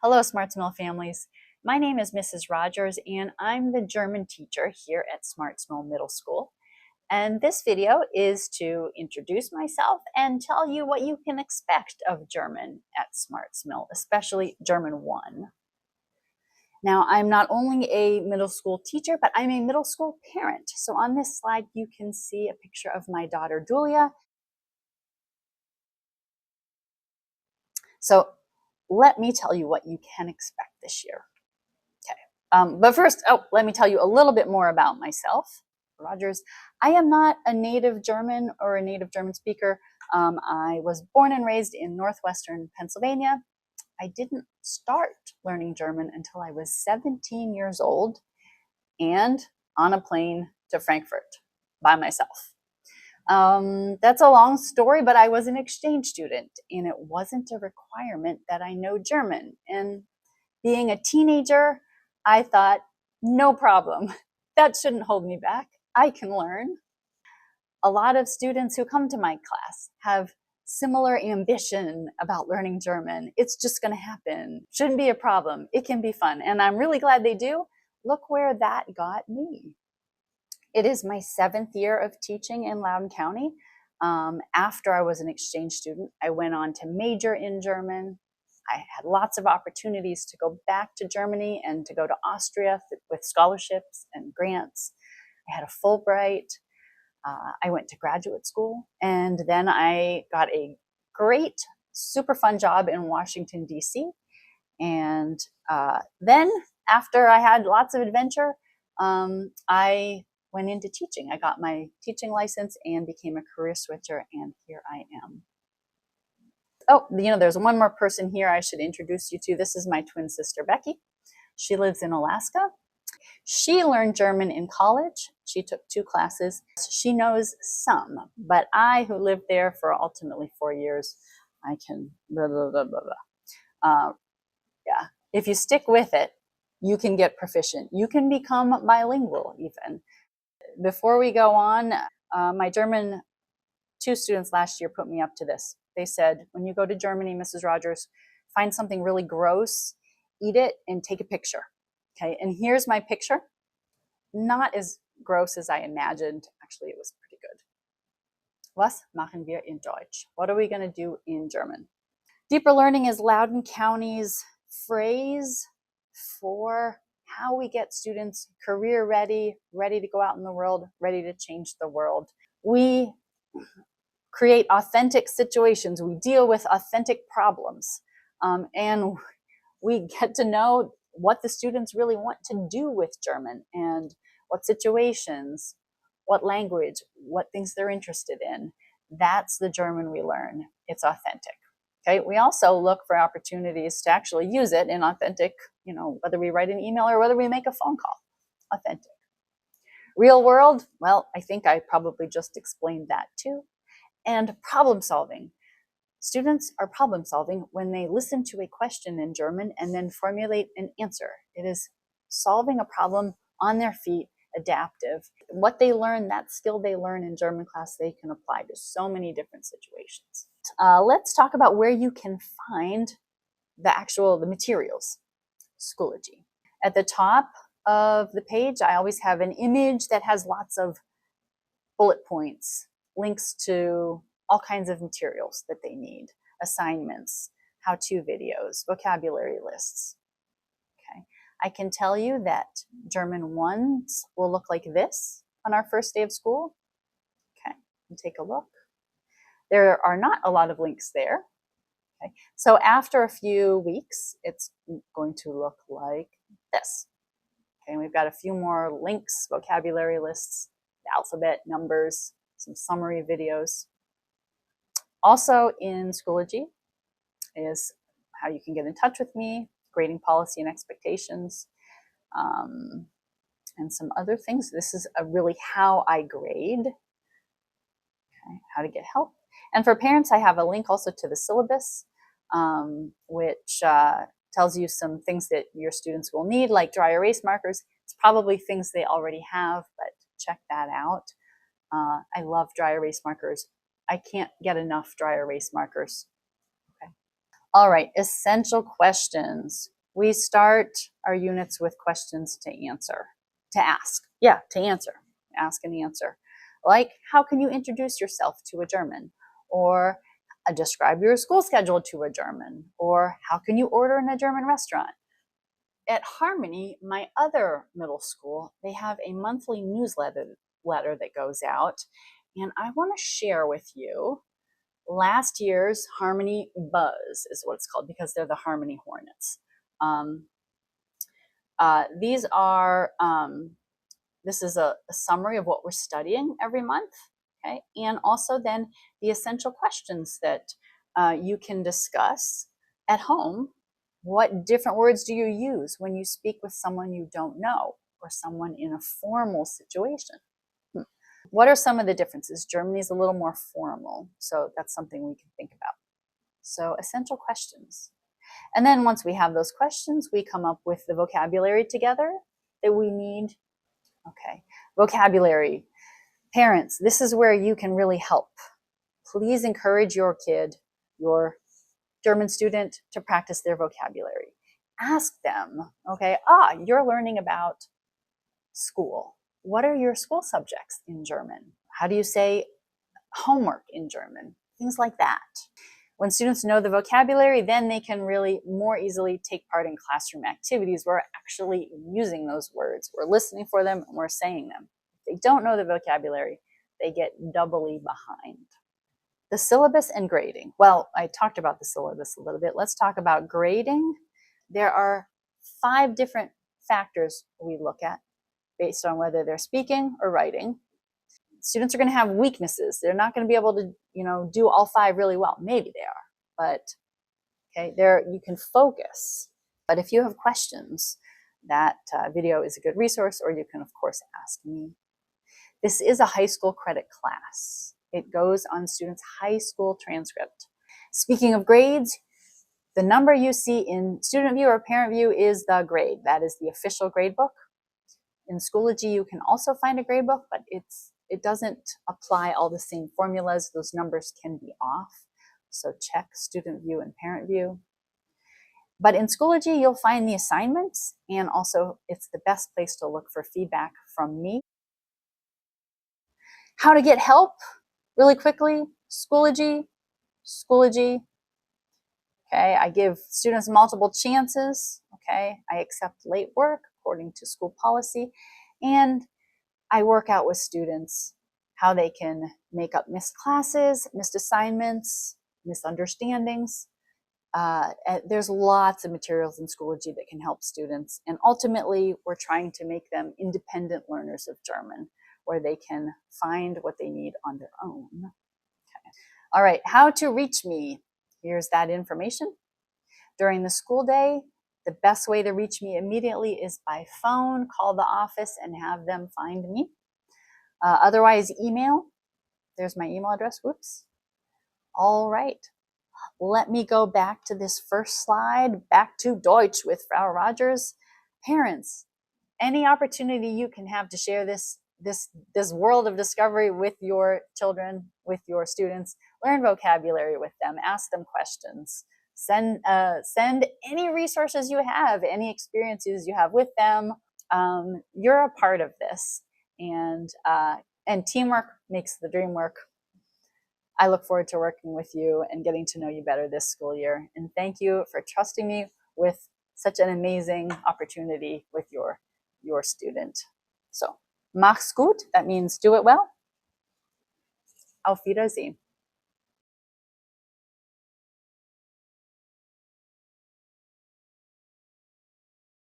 Hello, SmartSmell families. My name is Mrs. Rogers, and I'm the German teacher here at SmartSmell Middle School. And this video is to introduce myself and tell you what you can expect of German at SmartSmell, especially German 1. Now, I'm not only a middle school teacher, but I'm a middle school parent. So on this slide, you can see a picture of my daughter, Julia. So let me tell you what you can expect this year. But first, let me tell you a little bit more about myself. Rogers, I am not a native German or a native German speaker. I was born and raised in northwestern Pennsylvania. I didn't start learning German until I was 17 years old and on a plane to Frankfurt by myself. That's a long story, but I was an exchange student and it wasn't a requirement that I know German. And being a teenager, I thought, no problem. That shouldn't hold me back. I can learn. A lot of students who come to my class have similar ambition about learning German. It's just going to happen. Shouldn't be a problem. It can be fun. And I'm really glad they do. Look where that got me. It is my 7th year of teaching in Loudoun County. After I was an exchange student, I went on to major in German. I had lots of opportunities to go back to Germany and to go to Austria with scholarships and grants. I had a Fulbright. I went to graduate school, and then I got a great, super fun job in Washington, D.C. And then after I had lots of adventure, I went into teaching. I got my teaching license and became a career switcher, and here I am. Oh, there's one more person here I should introduce you to. This is my twin sister, Becky. She lives in Alaska. She learned German in college. She took 2 classes. She knows some, but I, who lived there for ultimately 4 years, I can blah, blah, blah, blah, blah. Yeah, if you stick with it, you can get proficient. You can become bilingual even. Before we go on, my German 2 students last year put me up to this. They said, when you go to Germany, Mrs. Rogers, find something really gross, eat it, and take a picture. Okay, and here's my picture. Not as gross as I imagined. Actually, it was pretty good. Was machen wir in Deutsch? What are we going to do in German? Deeper learning is Loudoun County's phrase for how we get students career ready, ready to go out in the world, ready to change the world. We create authentic situations. We deal with authentic problems. And we get to know what the students really want to do with German and what situations, what language, what things they're interested in. That's the German we learn. It's authentic. Okay. We also look for opportunities to actually use it in authentic, whether we write an email or whether we make a phone call. Authentic. Real world, well, I think I probably just explained that too. And problem solving. Students are problem solving when they listen to a question in German and then formulate an answer. It is solving a problem on their feet, adaptive. What they learn, that skill they learn in German class, they can apply to so many different situations. Let's talk about where you can find the materials. Schoology. At the top of the page, I always have an image that has lots of bullet points, links to all kinds of materials that they need, assignments, how-to videos, vocabulary lists. Okay, I can tell you that German 1s will look like this on our first day of school. Okay, take a look. There are not a lot of links there. Okay, so after a few weeks, it's going to look like this. Okay, we've got a few more links, vocabulary lists, the alphabet, numbers, some summary videos. Also in Schoology is how you can get in touch with me, grading policy and expectations, and some other things. This is really how I grade, okay, how to get help. And for parents, I have a link also to the syllabus, which tells you some things that your students will need, like dry erase markers. It's probably things they already have, but check that out. I love dry erase markers. I can't get enough dry erase markers. Okay. All right, essential questions. We start our units with questions to answer, to ask. Yeah, to answer. Ask and answer. Like, how can you introduce yourself to a German? Or describe your school schedule to a German. Or how can you order in a German restaurant? At Harmony, my other middle school, they have a monthly newsletter that goes out. And I want to share with you last year's Harmony Buzz is what it's called, because they're the Harmony Hornets. These are, this is a summary of what we're studying every month, okay? And also then the essential questions that you can discuss at home. What different words do you use when you speak with someone you don't know or someone in a formal situation? What are some of the differences? Germany is a little more formal, so that's something we can think about. So essential questions. And then once we have those questions, we come up with the vocabulary together that we need. Okay, vocabulary. Parents, this is where you can really help. Please encourage your kid, your German student, to practice their vocabulary. Ask them, okay, you're learning about school. What are your school subjects in German? How do you say homework in German? Things like that. When students know the vocabulary, then they can really more easily take part in classroom activities. We're actually using those words. We're listening for them and we're saying them. If they don't know the vocabulary, they get doubly behind. The syllabus and grading. Well, I talked about the syllabus a little bit. Let's talk about grading. There are 5 different factors we look at based on whether they're speaking or writing. Students are going to have weaknesses. They're not going to be able to, do all 5 really well. Maybe they are, but okay, there you can focus. But if you have questions, that video is a good resource, or you can, of course, ask me. This is a high school credit class. It goes on students' high school transcript. Speaking of grades, the number you see in student view or parent view is the grade. That is the official grade book. In Schoology, you can also find a grade book, but it doesn't apply all the same formulas. Those numbers can be off. So check student view and parent view. But in Schoology, you'll find the assignments, and also it's the best place to look for feedback from me. How to get help really quickly, Schoology. Okay, I give students multiple chances. Okay, I accept late work according to school policy, and I work out with students how they can make up missed classes, missed assignments, misunderstandings. There's lots of materials in Schoology that can help students, and ultimately we're trying to make them independent learners of German, where they can find what they need on their own. Okay. All right, how to reach me. Here's that information. During the school day, the best way to reach me immediately is by phone. Call the office and have them find me. Otherwise, email. There's my email address. Whoops. All right. Let me go back to this first slide, back to Deutsch with Frau Rogers. Parents, any opportunity you can have to share this world of discovery with your children, with your students, learn vocabulary with them, ask them questions, send any resources you have, any experiences you have with them. You're a part of this, and teamwork makes the dream work. I look forward to working with you and getting to know you better this school year. And thank you for trusting me with such an amazing opportunity with your student. So, mach's gut, that means do it well. Auf Wiedersehen.